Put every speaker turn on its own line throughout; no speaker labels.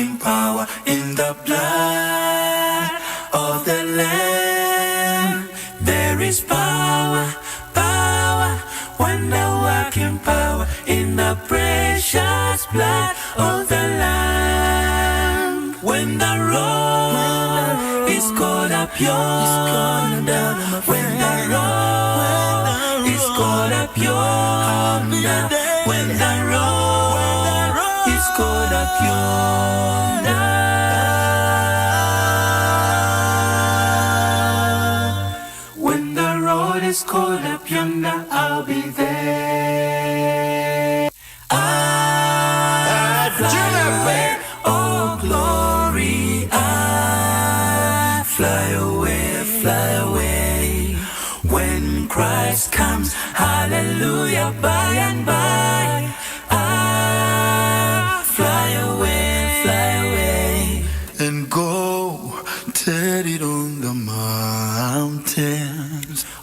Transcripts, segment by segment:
working power in the blood of the Lamb. There is power, power, wonder-working power in the precious blood of the Lamb. When the road is caught up yonder, when the road is caught up yonder, when the road is caught up yonder, when the road is caught up yonder, I'll be there. I fly away, oh glory, I fly away, fly away. When Christ comes, hallelujah, by and by, I fly away, and go tell it on the mountains,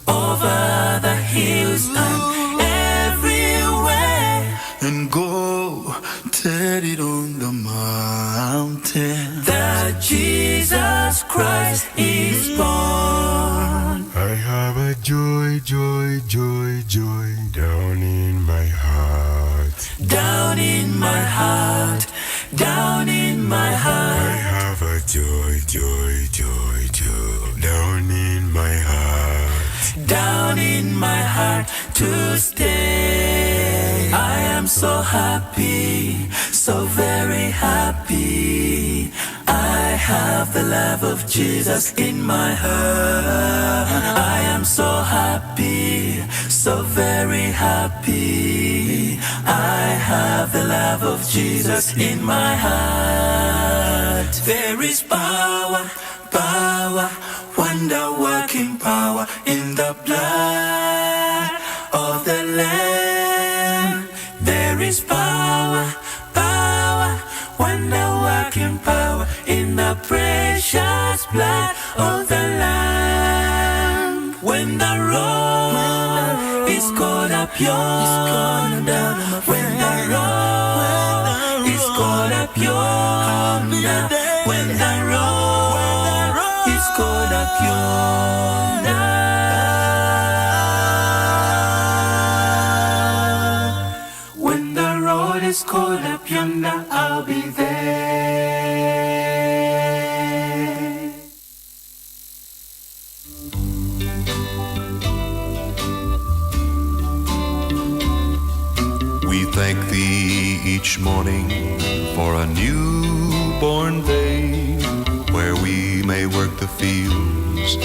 over the hills and everywhere, and go tell it on the mountains that Jesus Christ is born.
I have a joy, joy, joy, joy down in my heart.
Down in my heart, down in my heart.
I have a joy, joy, joy, joy down in my heart.
Down in my heart to stay. I am so happy, so very happy. I have the love of Jesus in my heart. I am so happy, so very happy. I have the love of Jesus in my heart. There is power, power, wonder-working power in the blood of the Lamb. There is power, power, wonder-working power in the precious blood of the Lamb. When the road is caught up yonder, when the road is caught up yonder, when the road is caught up yonder, when the road is caught up yonder, I'll be there.
We thank Thee each morning for a newborn day, where we may work the fields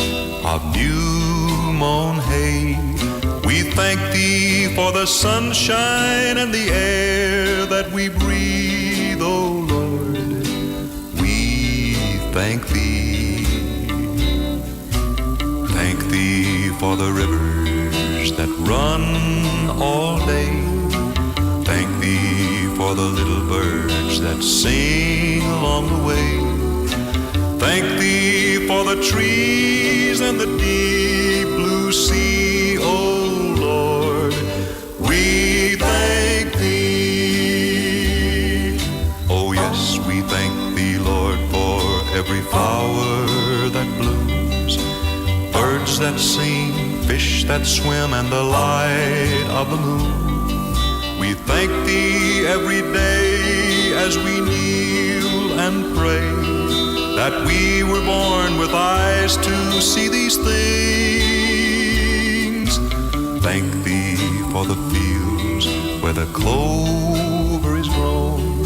of new mown hay. We thank Thee for the sunshine and the air that we breathe, O Lord. We thank Thee. Thank Thee for the rivers that run all day. Thank Thee for the little birds that sing along the way. Thank Thee for the trees and the deep blue sea, O Lord. We thank Thee. Oh yes, we thank Thee, Lord, for every flower that blooms, birds that sing, fish that swim, and the light of the moon. We thank Thee every day as we kneel and pray, that we were born with eyes to see these things. Thank Thee for the fields where the clover is grown.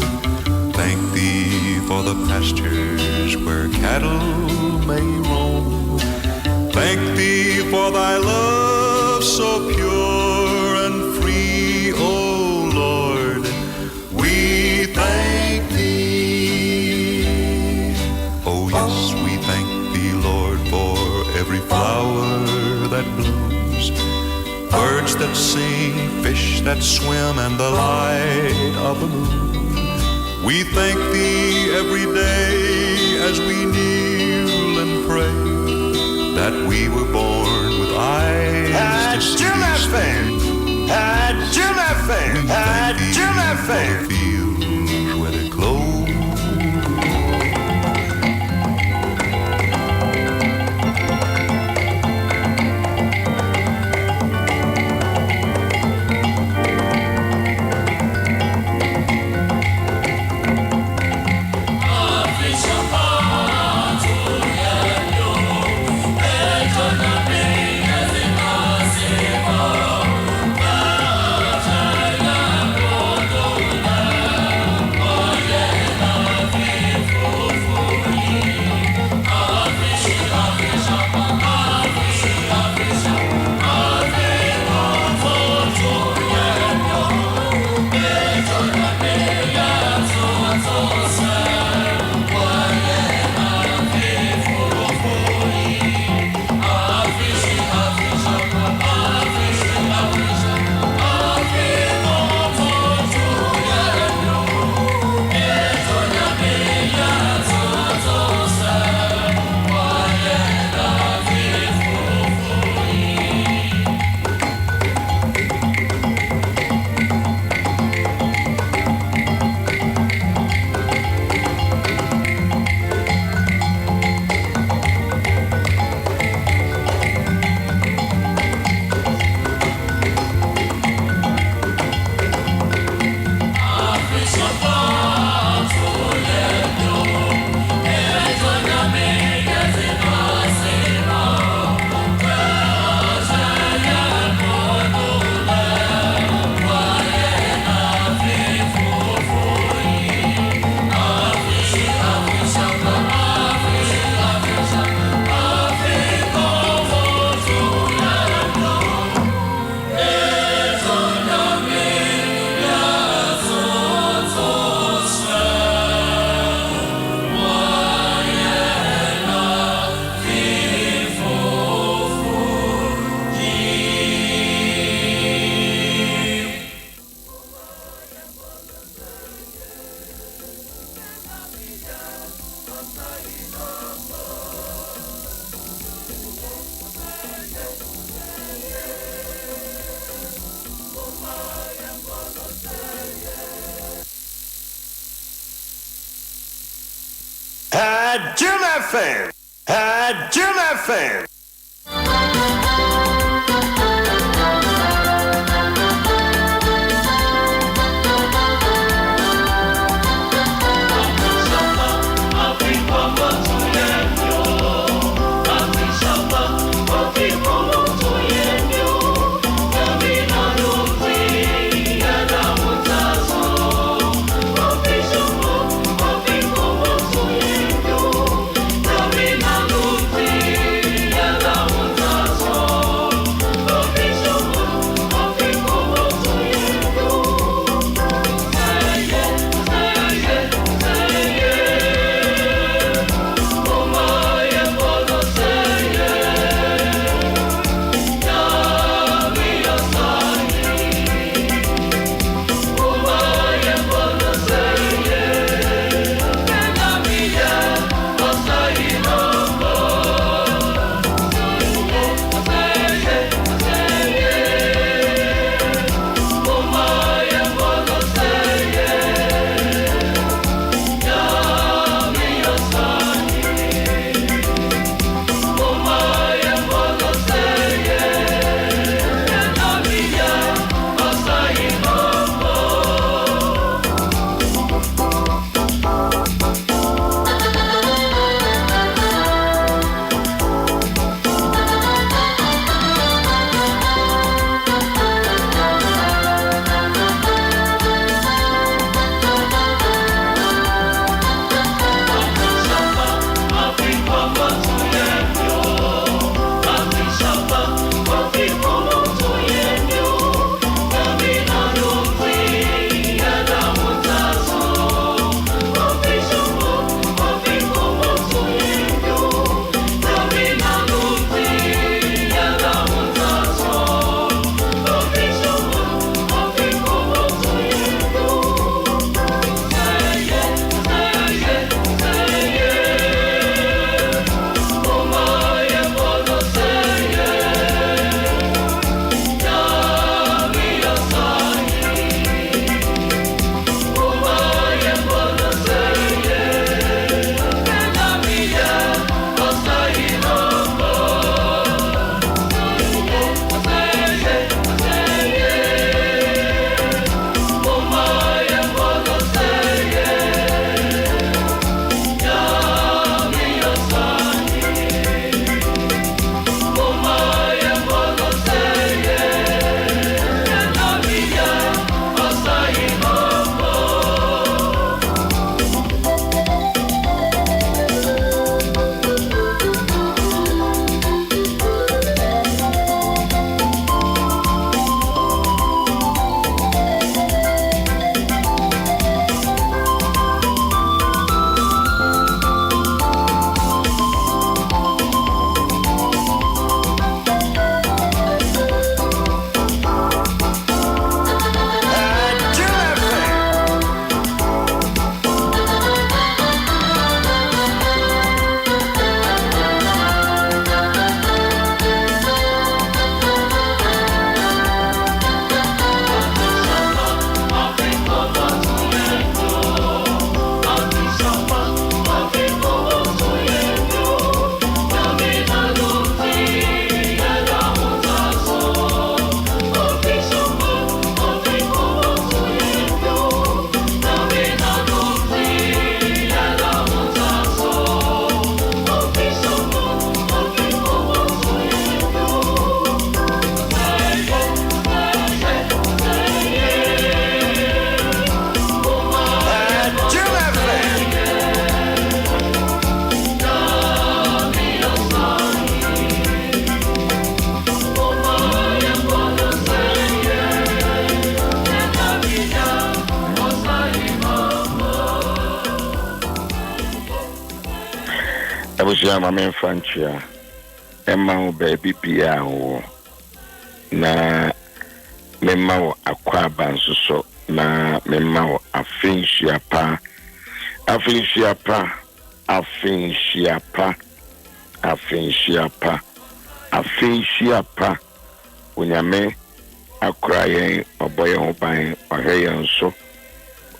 Thank Thee for the pastures where cattle may roam. Thank Thee for Thy love so pure and free, O Lord. We thank Thee. Oh yes, we thank Thee, Lord, for every flower that blooms, birds that sing, fish that swim, and the light of the moon. We thank Thee every day as we kneel and pray, that we were born with eyes to see these things. We thank Thee for the fields where the clover
Adom FM. Adom FM.
Abuja mama mfanchia emma baby pia wo na memma wo akwaba nsoso na memma wo afinhia pa afinshiapa unyame akrayen oboyen oban oheyen so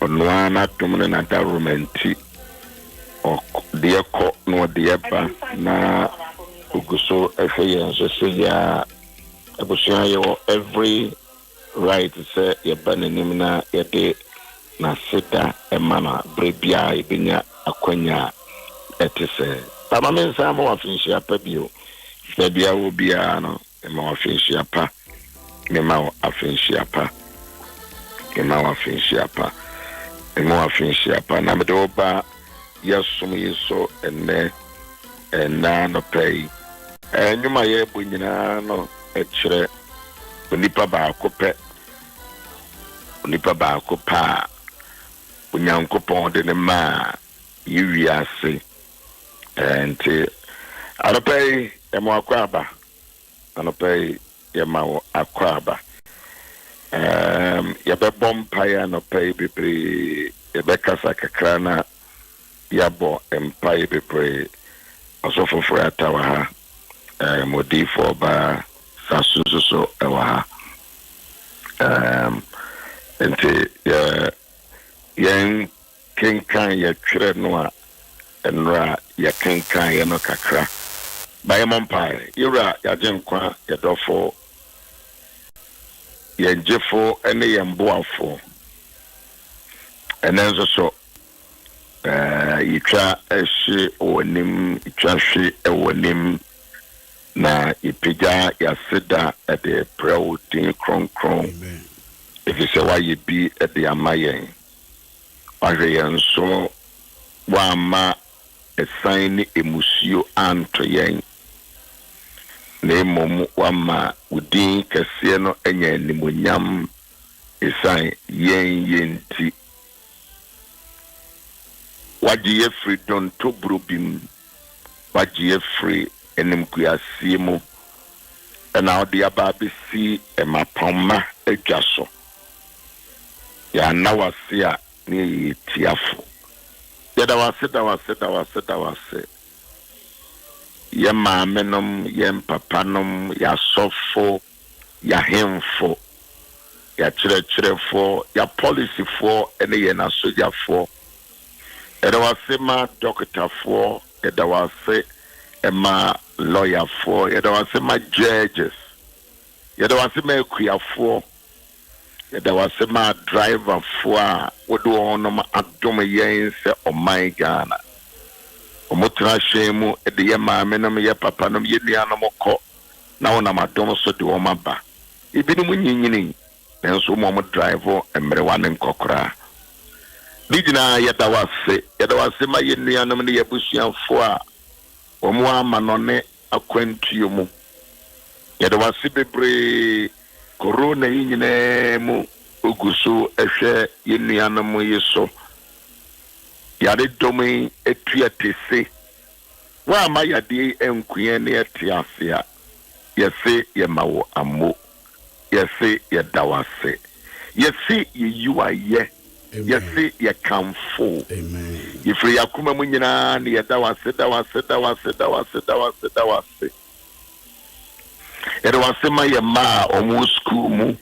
onwa na tumne na darumenti de ko no de ba na uguso eheyen so se ya abusia yo every right say ye banenim na ye de na seta emana brebia ibinya akwanya etise tama mensa mo afinshiapa bio bia wo bia no ma afinshiapa Ema afinshiapa na medoba yasum yiso enne no pay enuma ye bunyina no ekire onipa ba pa unyankopon de ne ma yiwiase enti anopay emo akwaba anopay yemawo akwaba yabe bompaya no pay bebre yabe kasa kakrana yabo empire bebre osofo frata wa ha modifo ba sasuso ewa ha ente yen kenkan ya twere no a enra ya kenkan ya no kakra by empire yura ya jenkwa ya dofo yenjefo ene yemboafo enenzo so yitwa ehye onim yitwa hwe ewonim na ipiga yaseda ede proudin kronkron efise waye bi ede amayen wayen so wama esaini emusio anto yen ne mom wama udin kese no enya nimonyam esan yenti wajiye freedom to brobim wajiye free enim kuasie mu na odi ababisi emapoma adwaso ya na wase a ne tiafo yeda wase ye maamenom ye papanom ya sofo ya hemfo ya chirefo ya policyfo ene ye na sojafo eda wase ma doctorfo eda wase ema lawyerfo eda wase ma judges eda wase ma ekuafo eda wase ma driverfo a wodo onom adom yen se oman Ghana omotra shemu ede ye maamenom ye papanom ye nuanom ko na wona madom so de wo maba ibinum nyinyini nanso mo driver emre wane nkokora Dijina yeda wase ma ye nuanom ne yebusuafo a omo amanone akwantuo mu yeda wase bebre corona yinyine mu oguso ehwe ye nuanom yeso yade domi etua tese wa ma yade enkuye ne etiase a yese ye mawo amo yese ye dawase yese ye yuaye yese ye kamfo amen ifri yakuma munyina ne ye dawase ere wase ma ye ma omo school mu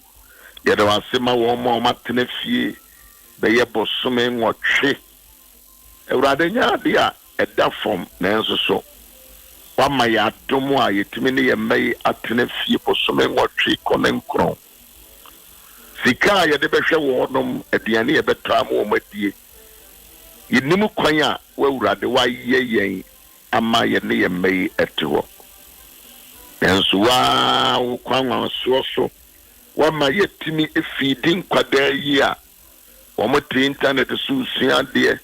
ere wase ma wo ma matnefie be ye bosome nwotwe Ewurade nya dia eda form nanso so wama ya domo a yetimi ne yemai atene fie posome nwotwe konenkron sika ye de behwe wodom aduane ye betra ma omadie yinim kwan a wawurade waye yen ama ye ne yemai etewo nanso wa kwan so wama yetimi efidi nkwada yi a womote internet so suade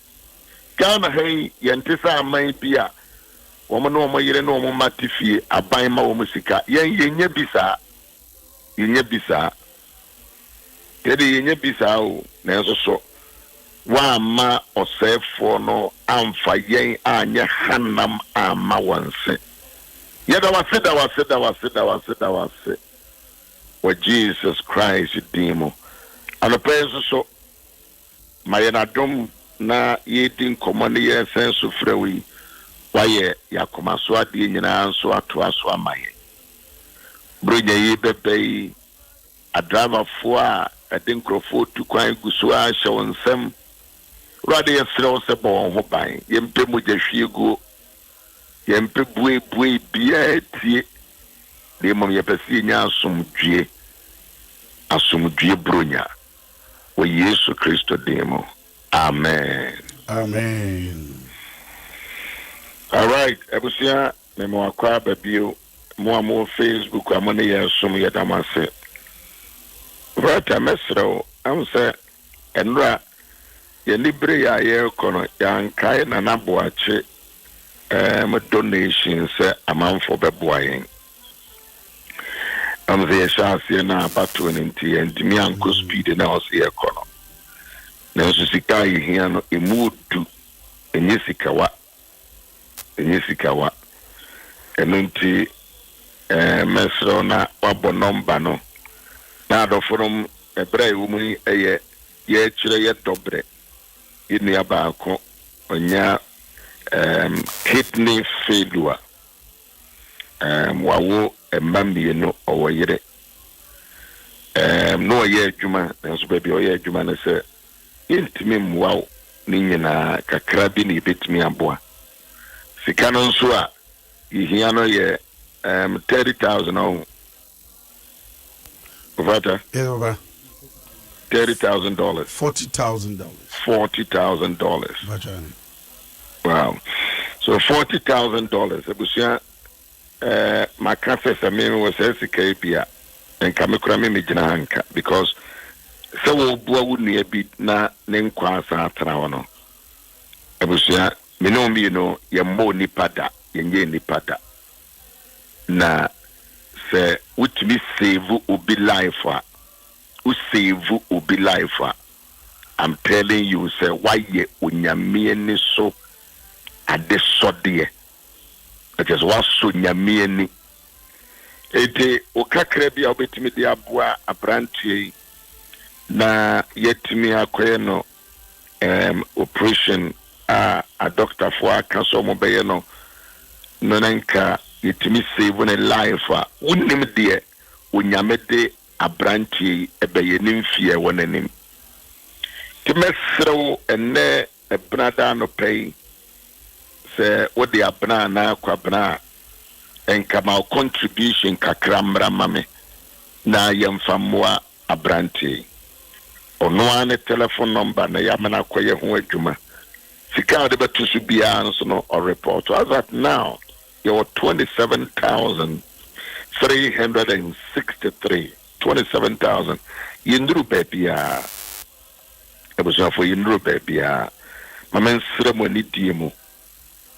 Ghana hey yentisa aman bia womo no mo yire no mo matifie aban ma wo musika yenye bisa yenye bisa o nanso so wa ma osefo no amfa yen anya hanam ama wanse yeda wase wa Jesus Christ demo anapenso so mayena dom na yedin komane ye senso frewi waye yakoma so ade nyina nso ato aso amaye bronya yi bebe a driver fo a ade nkrofo tu kwan guso a hye wonsem rade yesre wo se bo ho ban yempe mu jahwiego yempe bue bia tie de mom yepesi nya asomdue bronya wo Yesu Kristo demo. Amen. All right, ebusia me mo akwa babio mo Facebook amone yesum yedamase. Rata mesro am say enra ye libre ya ye kono ya nkai na naboache mo donation say amanfo beboayen. Am the chance na batu nti and me anko speed na o se ye kono. Na so sika yi hia no emudu enyesikawa enunti mesro na wabo number no na do from ebrai wumi eye ye kire ye dobre ini abako onya kidney failure wawo emamie no owoyire no ye adwuma nso baby oye adwuma na se intimi mwawo ni nyina kakra bi ni betimi aboa sika no nso a ihia no ye 30,000 oh Vata
over
$30,000
$40,000
wow so $40,000 ebusia my cafe samemi was sika bia enka mekura me gina hanka because so wo bua wo nua bi na ne nkwa asa atra wono ebusia me no mi no ye mo ni pada ye nye ni pada na se utimi save obi life a u save obi life a I'm telling you say why ye onyame ni so ade sodie it is what so nyame ni ete okakra bia obetimi de aboa abrantie na yetimi akoye no operation a doctor for cancer mo be no nanka yetimi save ne life a unim de onyame de abrantie ebeye nimfie wonanim timesrew enne ebrada no pay se wodi abna na kwabna enka ma contribution kakra mra mame na yemfamoa abrantie ono ane telephone number na yamana koye ho adwuma sika de betusu bia nso no or report as at now you're 27,363 yindru bebia ebuso for yindru bebia mamen ceremony diemu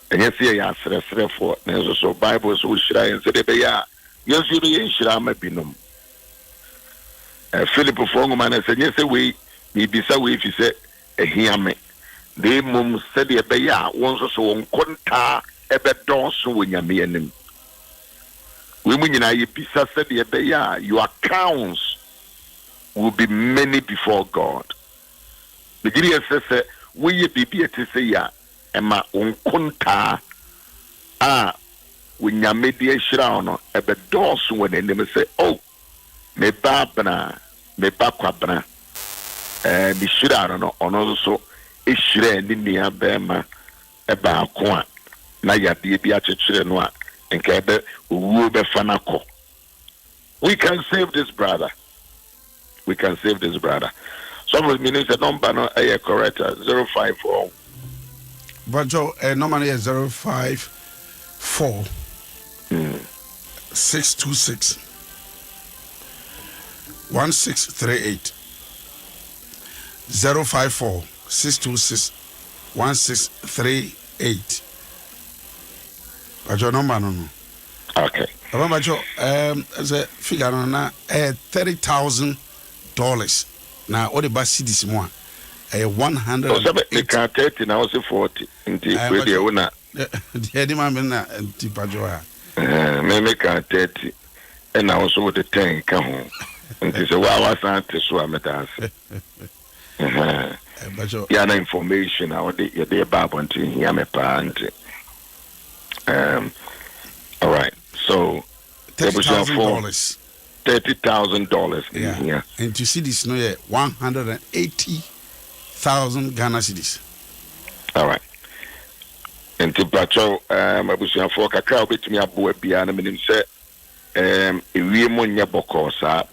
enye se ya sere for na so bible so shira en se de be ya yesu no yen shira ma binom Philip fongo man se nye se we ni bisa we fi se ehiame de mum se de be ya won so won konta ebe don so wonyame anim we mu nyina ye bisa se de be ya your accounts will be many before God. The Gideon says we ye bibi ete se ya ema won konta wonyame de hira no ebe don so won anim se oh me babna me bakwabna bi shira no ono so e shira ni nia bema e ba ko a na ya bi a chechire no a enka ebe owu be fanako. We can save this brother. Some of me say number no e correct 054
Bajo number is 054 626 1638 054 626 1638. Bajo number no.
Okay.
Bajo as a figure na $30,000 na all the bus cities more 100
they can 30 now 40 indeed we dey una
the man na Bajo
me make 30 and also the 10 ka ho. Nti se wa wasante so amedanse ya na information a wode ye de babo nti hia me pa nti All right. So
$30,000.
$30,000.
Yeah. And to see this, no, 180,000 Ghana cedis.
All right. And to Pacho, Abusian for Kakao, bit me a boy piano, meaning say,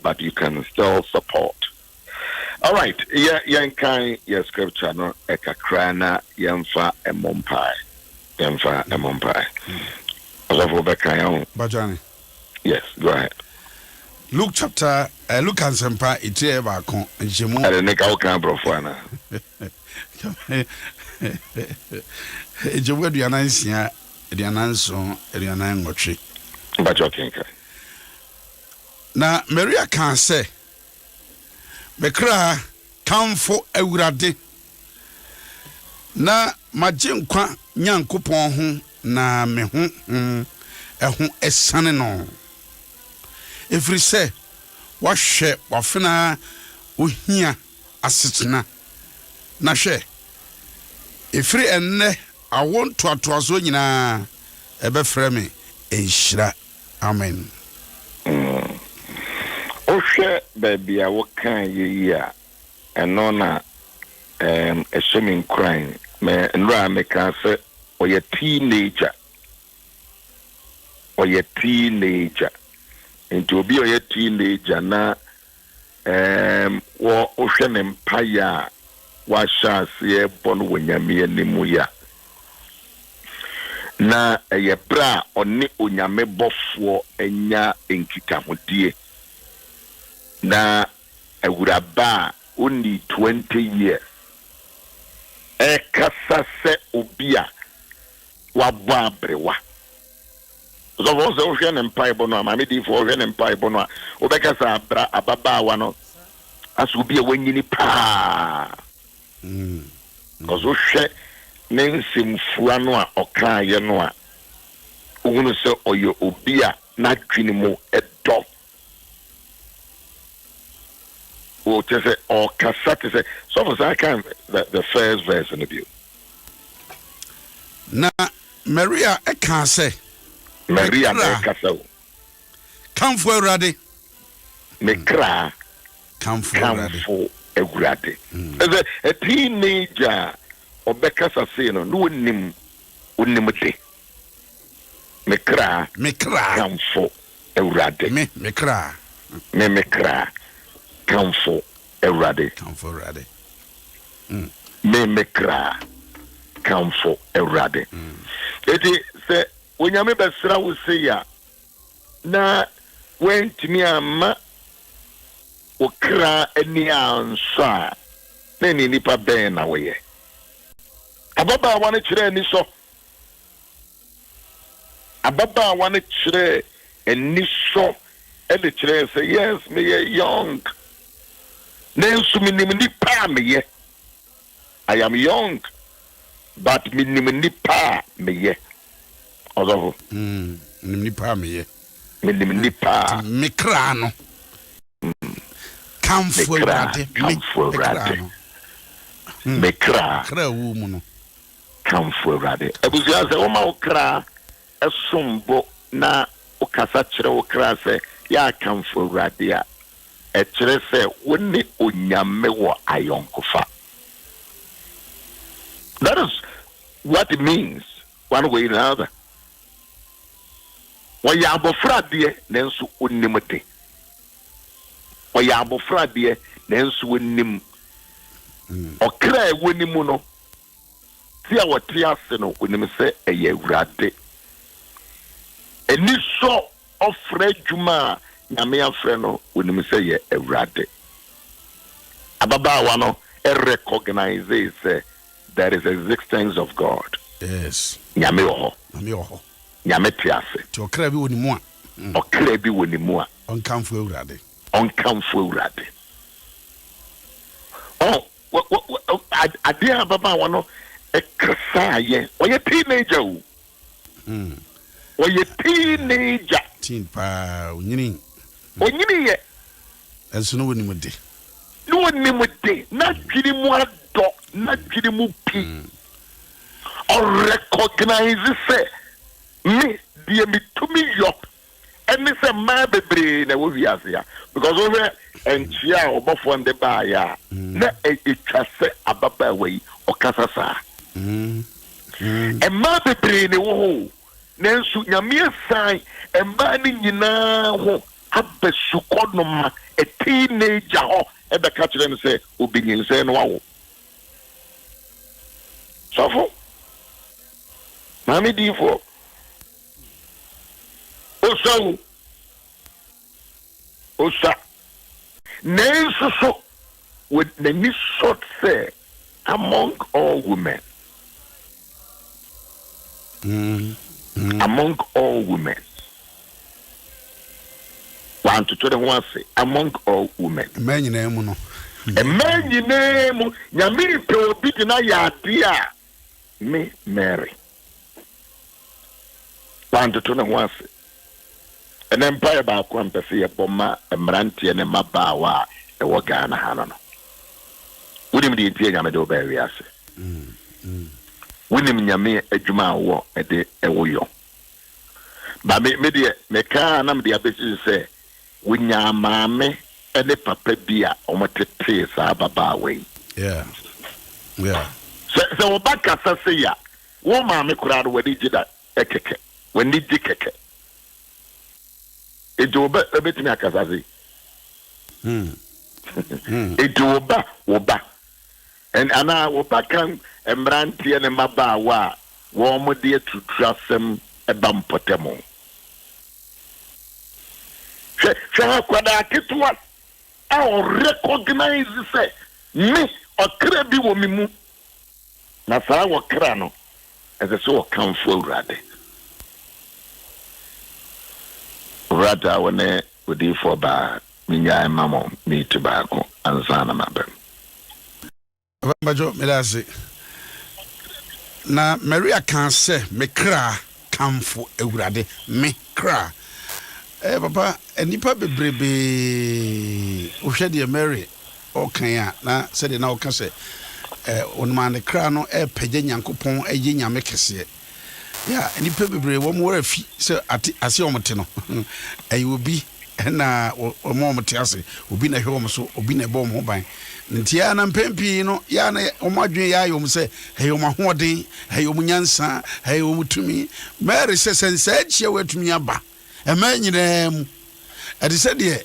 but you can still support. All right. Yeah, Yankai, yes, scripture, no, Ekakrana, Yamfa, and Mompai. Yamfa, and Mompai.
Bajani.
Yes, go ahead.
Luke chapter, Luke and Sempa, it's here back on Jemu.
I didn't make our camp of one.
Jemu, the announcement, the announcement, the announcement.
But you think.
Now, Maria can say, Bekra, come for Eurade. Na, Majin Kwa, Nyan Coupon, na me a son no. If we say, what share, what fina, uhia, asitna, na share. If we enne, I want to atwazonyina, ebe frame, shira. Amen.
Oshe, baby, I work kind year, and nona, a swimming crying, me, and I can say, or your teenager. And to be a teenager na wa Ocean Empire wa shase bon wonyame animu ya na ye bra oni onyame bofo enya enkitahodie na awuraba only 20 years kasa se obia wa babrewa so for so Ocean Empire bono ma me di for Ocean Empire bono obeka sa bra ababa wa no aso bi e wanyini pa cause hwe nensimfua no a okaye no a ohunu se oyo obi a na twini mu edo o te se o kasa te se so for I can the first verse in the view
na Maria e can say
Maria kasa
come for Eurade
me kra
come for
Eurade as a teenager obeka say no nim de me kra come for Eurade
me kra
come for Eurade me kra come for Eurade it say when you be sra wo say ya na wentimi ama okra ani ansa na ni nipa ben na we ababa wane kire ni so ababa wane kire eni so e de kire say yes me young nensu minim nipa me I am young but minim nipa me Ozo
nipa me ye
nipa
me kra no come for Eurade
me kra
wu mu no
come for Eurade ebusia se o ma o kra esombo na o kasa kire o kra se ya come for Eurade a e kire se woni onyame wo ayonkofa. That is what it means one way or another. Waya abofra de nenso onimte waya abofra de nenso onim okra e wonimu no ti a wote ase no onim se eye Eurade eni so ofra djuma nyame afre no onim se ye Eurade ababa wa no recognize say there is existence of God.
Yes,
nyame ho nyame tiase
to okra bi wonimu a
okra bi wonimu a
on come for Eurade
oh adia baba wano e kasa ye oye teenager oye teenager
teen pa onyini
ye
enso no wonimu de na twiri mu ado na twiri mu pi or recognize say
me deɛ metumi yɔ ɛne sɛ mmaa bebree na ɛwɔ wiase a because wohwɛ nkyia a ɔbɔfoɔ nde baayɛ a na ɛtwa sɛ ababaawa yi ɔkasa saa mmaa bebree na ɛwɔ hɔ nanso nyame asan mmaa no nyinaa ho aba sukɔnoma teenager hɔ ɛbɛka kyerɛ no sɛ obinyinsɛn no wawo sɔfo maame diifoɔ Osa. Nanso so with the new short say among all women. Among all women. 1 to 21 say among all women.
Man in name no.
A man in name Yami to be na ya dear me Mary. 1 to 21 say. An empire back one per se a bomber, a branty and a mabawa, a wagana hanano. Wouldn't be a Yamado Barrias. Wouldn't Yami a Juma war a day a woyo. But maybe me can't am the abyss say, when ya mammy and the papa beer on what it is ababa way.
Yeah.
So back as I say, ya, woman, crowd when he did that, a keke, when he did keke. It will be a bit me a kazazi. It will be and Anna will back and branty and a mabawa, warm dear to trust them a bumpotemo. Shall I get to what? I'll recognize say me or crabby woman. Nasa wa crano as a so come forward. Rata wane udi for ba minya mamo mi tobacco and sana mabem.
Bajo melase. Na Maria can say me kra kamfo ewurade me kra. Papa enipa bebrebe ohwe de Mary okan a na se de na oka se onuma ne kra no pagye Nyankopɔn ayi nyame kese. Yeah, and you probably one more if so at Asiomote no. I will be and or more Matiasi, will be a home so or be a bomb hobby. Ntiana Pempi, no, Yana, or my dream, say, hey, my hoarding, hey, Munyansa, hey, to me. Mary says, and said she went to me abba. A man in them. And he said, yeah,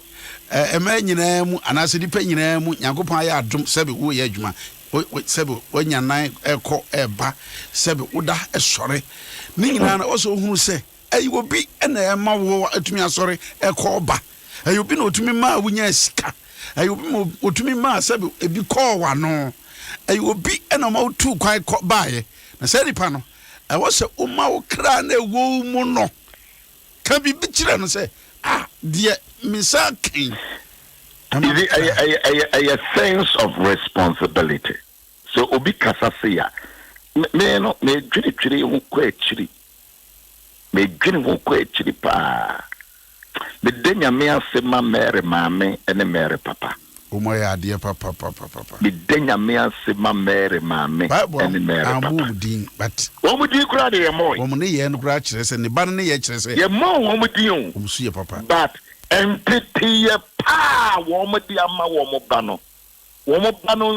a man in them, and I said, depending on them, Yankopaya, Adom Sebi, who yajma. Sebu when your nine echo eba Sebu Uda sorry. Nina also who say, I will be and a ma to me sorry echo ba. I will be no to me ma when you ska. I will be to me ma Sebu if you call one no. I will be an amount too quite by. I said pano. I was a uma crane wo mono. Can be bitchin and say, dear Missa King.
A sense of responsibility. So obi kasasia. Me no me chiri hu kwechiri. Me dwene hu kwechiri pa. Me denya me asema mere mame ene mere papa.
Umoya ade papa.
Me denya me asema mere mame ene mere papa.
Amudin but
omudi kura de ye moy.
Omune ye no kura kire se ne ba ne ye kire se.
Ye mo omudi on.
Omsu ye papa.
But entity pa womodi ama womoba no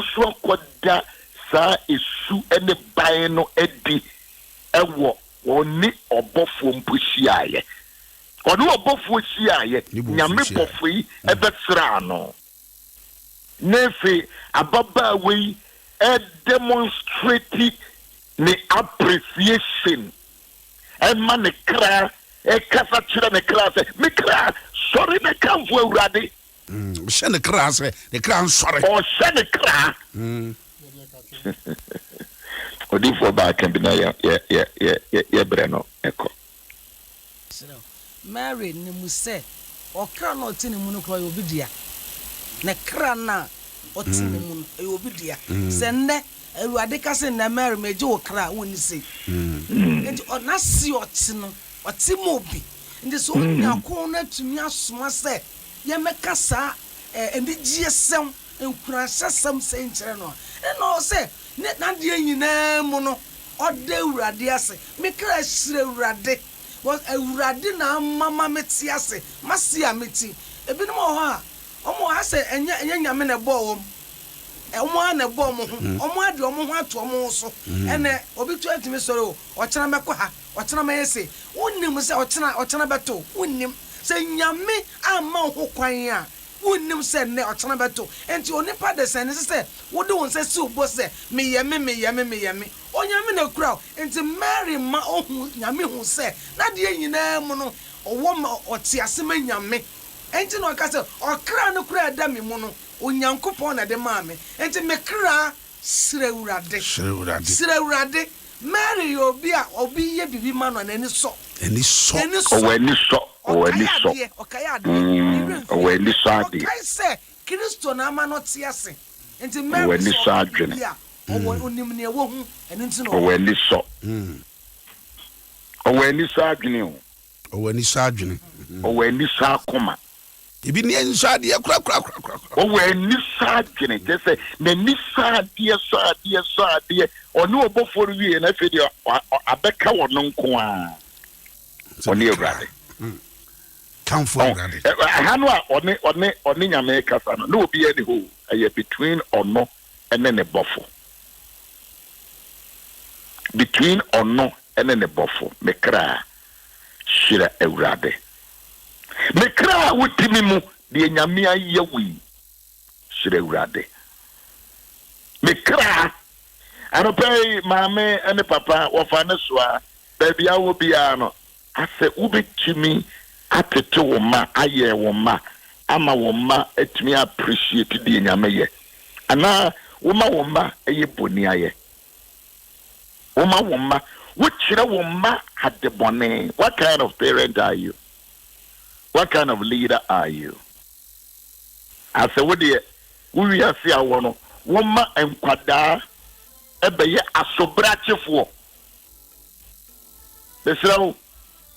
nso koda sa esu ene ban no edi ewo woni obofo mpuhyiaye oni obofo hyiaye nyame bofo yi ebesra no nefe ababa we demonstrate the appreciation and man kra kasa kire ne kra se me kra sorry me come for urade
Shen the crass, the crown sorry.
Or send a crack. Odi for back can be na yeah, Breno, echo.
Mary Nimuse, or cannot tin munukro obidia. Ne crana, or tin obidia. Send a radicasin na Mary made you cry when you say. And or not see or tin or Timobi. In this one, now corner to me as say. Yamekasa and the GSM and Crasa some saying no. And all say, Net Nadia Mono or de radiase, make us rade. but awurade na mama meti ase masia meti ebi no ho a omo ha se enya nyame na bo wom omo na bo mo ho omo ade omo ho ato omo so ene obi tu atimi soro o kyena mekọ ha o kyena mayese wonnim se o kyena beto wonnim se nyame ama ho kwan a wonnim se ne o kyena beto enti onipa de se ne se wo de won se si obo se me yeme onyame na kura enti Mary ma ohu nyame hu se na de nyina mu no owo ma otiase ma nyame enti no ka se okra no kura da me mu no onyankopon na de ma me enti me kra sirewurade Mary obi ye bibi ma no na ni so
weni so ade
kai se Kristo na ama no tiase enti Mary
weni so adwene
onim ne wo hu eni ntino
weni so weni so adwene
weni so adwene
weni so akoma
ibi ne nso ade kura
weni so adwene je ne ni so ade onu oboforo wie na fe de abeka wono nko a oni ewrade
come for ewrade
hanu a oni nyame kasa no obi e de ho aye between ono and then a bofo between ono and then a bofo mekra shira ewrade mekra wutimi mu de nyame ayewi shira ewrade mekra anopai mame ene papa wofane soa baby awo bia no ase ubetimi atete wo ma aye wo ma ama wo ma etimi appreciate de nyame ye ana wo ma eye boni aye wo ma wuchira wo ma adebone. What kind of parent are you? What kind of leader are you? Ase wo de wo wi ase awo no wo ma enkwada ebeye asobrachefo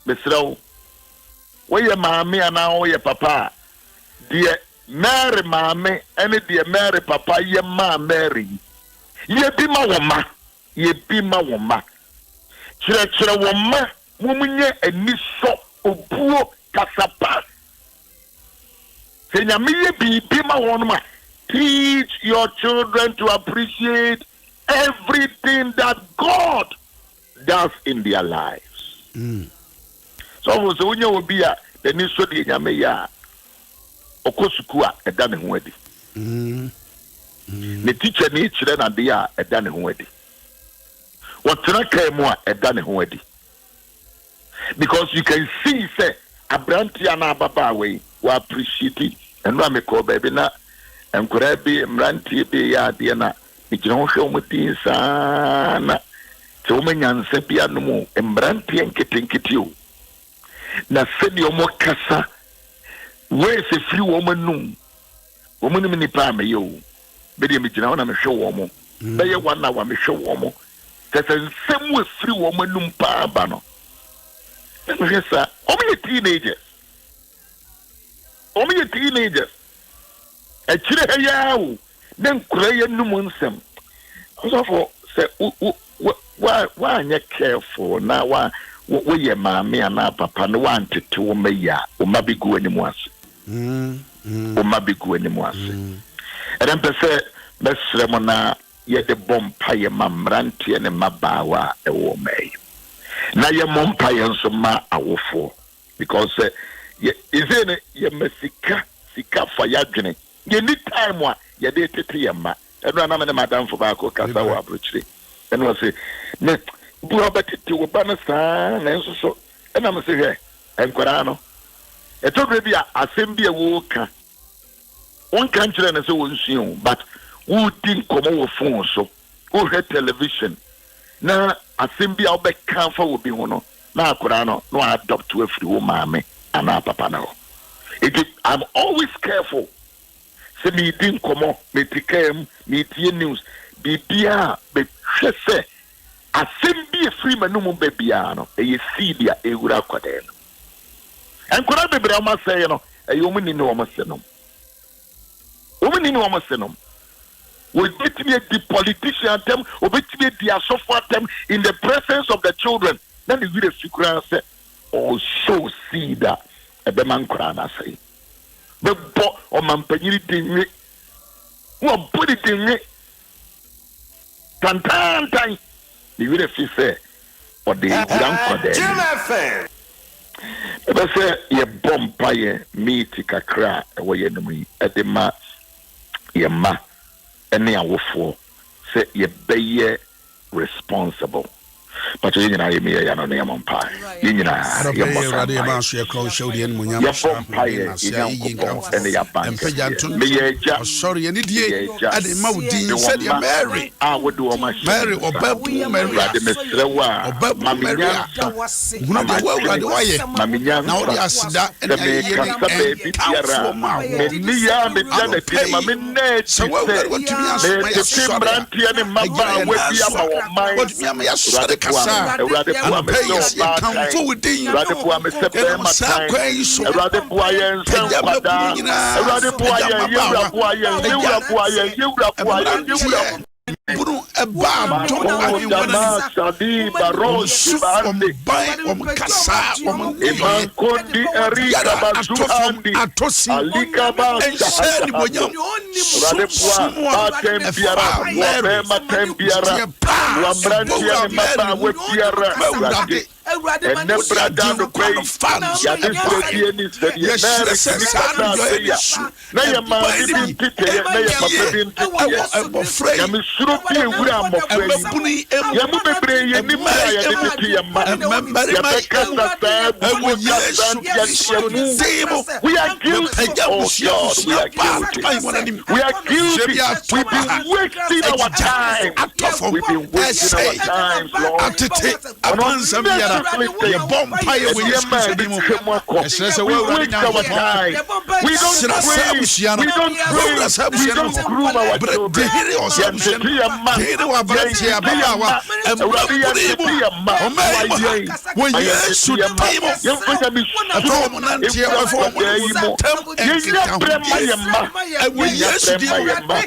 besrawo woye maame ana woye papa de Mary maame ene de Mary papa ye ma Mary ye bi ma wo ma kire wo ma mumunye eniso obuo kasapa se nyame ye bi ma wo no ma. Teach your children to appreciate everything that God does in their lives. So when you will be a the niso de nyame ya okosuku a eda ne ho adi. Ne teacher ni chire na de a eda ne ho adi. Wotena kai mu a eda ne ho adi. Because you can see say abranti ana baba we appreciate it. And wa me call baby na enkura bi mranti bi ya de na ikira ho hwe omutin sana so menyanse bia no mu mranti enketenketi o na sedi omo kasa we se firi wo manum wo manum ni pa me yo be de migina ho na me hwe wo mo be ye wan na wa me hwe wo mo tese nsem we firi wo manum pa ba no me hwe sa omo ye teenagers achire hayawo then kuraye num nsem so for say wa anya careful na wa ye maame ana papa no wa ntete wo meya o mabigu animu ase o mabigu animu ase eren pese mesre mo na ye de bompa ye mamrante ne mabawa e wo mai na ye mompa ye nso ma awofo because ye mesika fa ya dwene ye ni time wa ye de tete ye ma eno na me madam fo ba ko kasa wa abrochire eno se ne bu obetete wo ba na sa na nso so ena me se hwe enkwara no etogre bi asem bi e wo ka won kan kire na se wo nsuo but wo din komo wo phone so wo hwe television na asem bi obeka fa wo bi ho no na akora no no adopt to afri wo maame ana papa na ho I'm always careful. Se me din komo me tikem me tie news bibia be hwese asem bi free manum bebia no e seedia e wura kwade no enkora bebra ma say no e yomu ni no ma se no omuni ni ma se no we get me the politician them obetime the asofo them in the presence of the children then the video secret say or sow seed a beman crana say. But or man penny what put it in me. Tantan time. The will say or the young for Ebe say ye bompaye meet kakra ewo ye numi edema ye ma ene awofo say ye beye responsible but you nyina ye me ya no ne mompa ye nyina ye
radio ma so ye crow show the enmunya
ye bompaye ye nko ene ya ban me ye ja
sorry any die ade ma udin said ye Mary
wodo o ma
Mary obabu Mary
ade mesrewa
obabu Mary hunu de wa ade wa ye na odi asida ene ye
ni
biara
ni ya me dana ti ma me ne
so wa watumi asoma ya sorry
ne maba we bia ma wo man
watumi ama ya sorry kasa
Erade bua me so ba
kan within
Erade bua me se be ma time Erade bua ye nsan kwada Erade bua ye yewra bua ye yewra bua ye yewra bua ye yewra
Bunu eba don ahengua
sadi baro
sibande kasa
Iman kondi erika bazu andi alika ba
ensheni bonyam
Erade bua ba tembiara wa be ma tembiara wa brantia ni maba we biara Erade and the brother no pray ya this way ni said ya na ya ma bi tite na ya ma bi tite ya mi suru bi ewura mo kwe ya mu bebre ye ni ma ya ni tite ya ma ya be kasa sa bu ya mu we are guilty oh God we are guilty we've been wasting our time we've been wasting our time Lord
ye bompa ye we excuse bi mu esere se we wura nya
we don't groom our children
de hiri osabushia de wa branche ababa wa we yesu timo afọ mo nantie afọ mo tem we yesu timo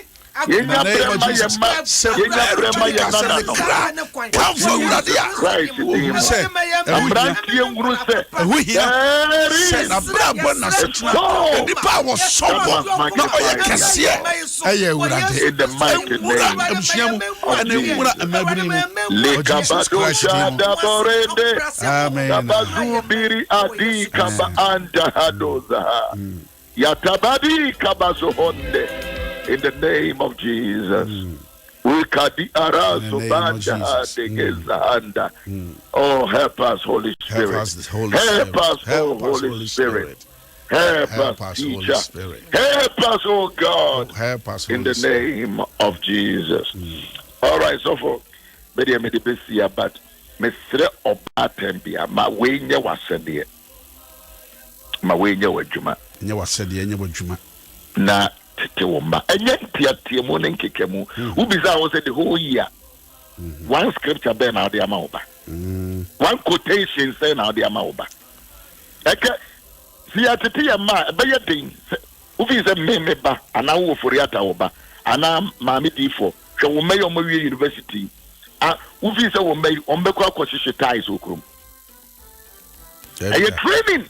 Yenya brema yema yenya brema yena no
kamfo wuradia
Christ say ambrantie nguru se
se na brabo na setna nipa wo sombo na oye kese eye wurade
in the mighty name
amsiamu ene wura amabiri mu
lekabado shada borende
amen
kabazubiri adi kaba anda hadoza yatabadi kabazohonde in the name of Jesus. Ukadi arazo banda adegezanda. Oh, help us, Holy Spirit. Help us, Holy Spirit. Help us, teacher. Help us, oh God.
Help us,
in the name of Jesus. All right, so for media me the but mesre obatembia ma wenye wasede. Ma wenye wajuma.
Nye wasede nye wajuma.
Na tete woma enye tiatie mu ne nkekemu ubiza wo say the whole year one scripture be na ade ama oba one quotation say na ade ama oba eke si atete ya ma be ye din ubiza me ba ana wo foriata oba ana ma me difo hwe wo meyo mo wie university ubiza wo meyo ombekọ akwọhyehyẹ ties okrom eye training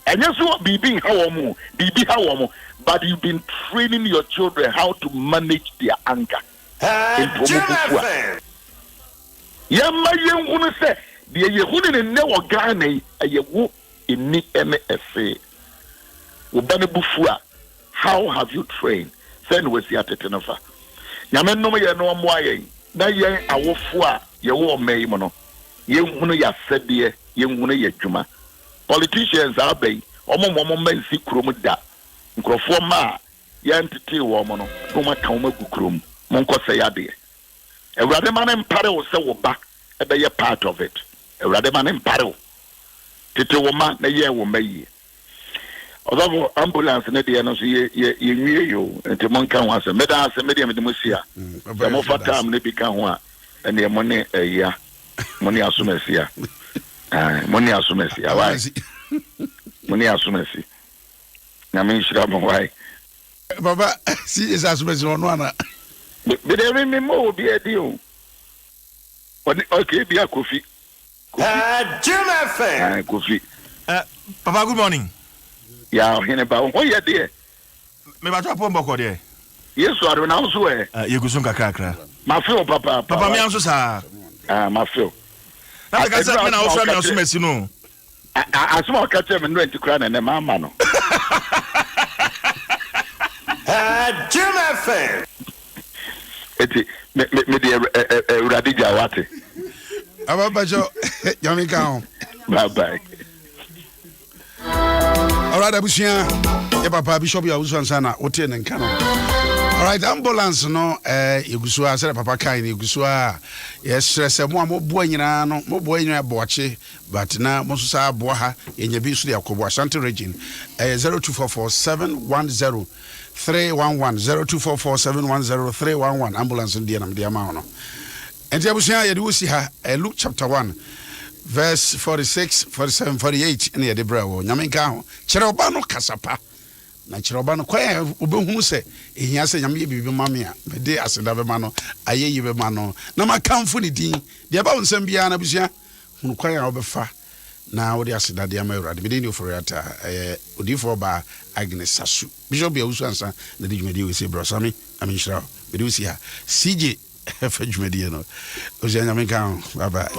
and yes, bibi how but you've been training your children how to manage their anger. Yama yehunu se de yehunu ne ne wo Ghana ayewu inni ene ese ubane bufua. How have you trained? Send we see atetenafa nyame no ye no mo ayen na yen awofo a ye wo mai mo no yehunu ya sede yehunu ye dwuma. Politicians are bay, omo men si krom da. Nkrofo ma ya ntete wo mo no, no ma kan magu krom. Monko say ade. Ewrade man empare wo se wo ba, e be ye part of it. Ewrade man empare wo. Tete wo ma na ye wo mayi. Ozo ambulance na de no so ye nwie yo, enti monka ho ase. Meda ase media me de musia. Ya mo fatam ne bi ka ho a, ene mo ne ya. Mo ne asomasia. Money asumesi awai money asumesi na me shira mo wai
baba si is asumesi ono ana
be dey me mo bi edi o okay bi akofi
Jim FM.
Kofi.
Papa, good morning.
Yeah, Heneba. Oh, yeah, dear.
Me ba to pombo there.
Yes, I don't know where.
You go sun kakra.
My feel, Papa.
Papa, me anso sa.
My feel.
Na ka say me na ofra me oso mesi no.
I small catch him and went to cry and mamma no.
Jim FM.
Me Radija Wate.
Ababajo, Yamika.
Bye bye.
All right, Abusia. Papa Bishop Yaw Owusu-Ansah na wote ne nka no. All right, ambulance no yegusua say papa kan yegusua yes se mo amoboa nyina no moboa nyina boache but na mo so sa aboa ha yenye bi so de akobo Ashanti region 0244710311 0244710311 ambulance ndi na mde ama no. Enti abusia ye de wosi ha Luke chapter 1 verse 46 47 48 ne ye de bra wo nyamenka ho kire oba no kasapa na chiroba no kwa obehunu se ehia se nyame bibi mame a mede aseda be ma no ayeyi be ma no na makamfo ne din de ba wonsam bia na busia hunu kwa ya obefa na wo de aseda de ama urade mede ni oforiata odifo ba Agnes Sasu Bishop Yaw Owusu-Ansah na de dwumadi we se brosami aminshira mede usi ha CJ fa dwumadi no o je nyame kan bye bye.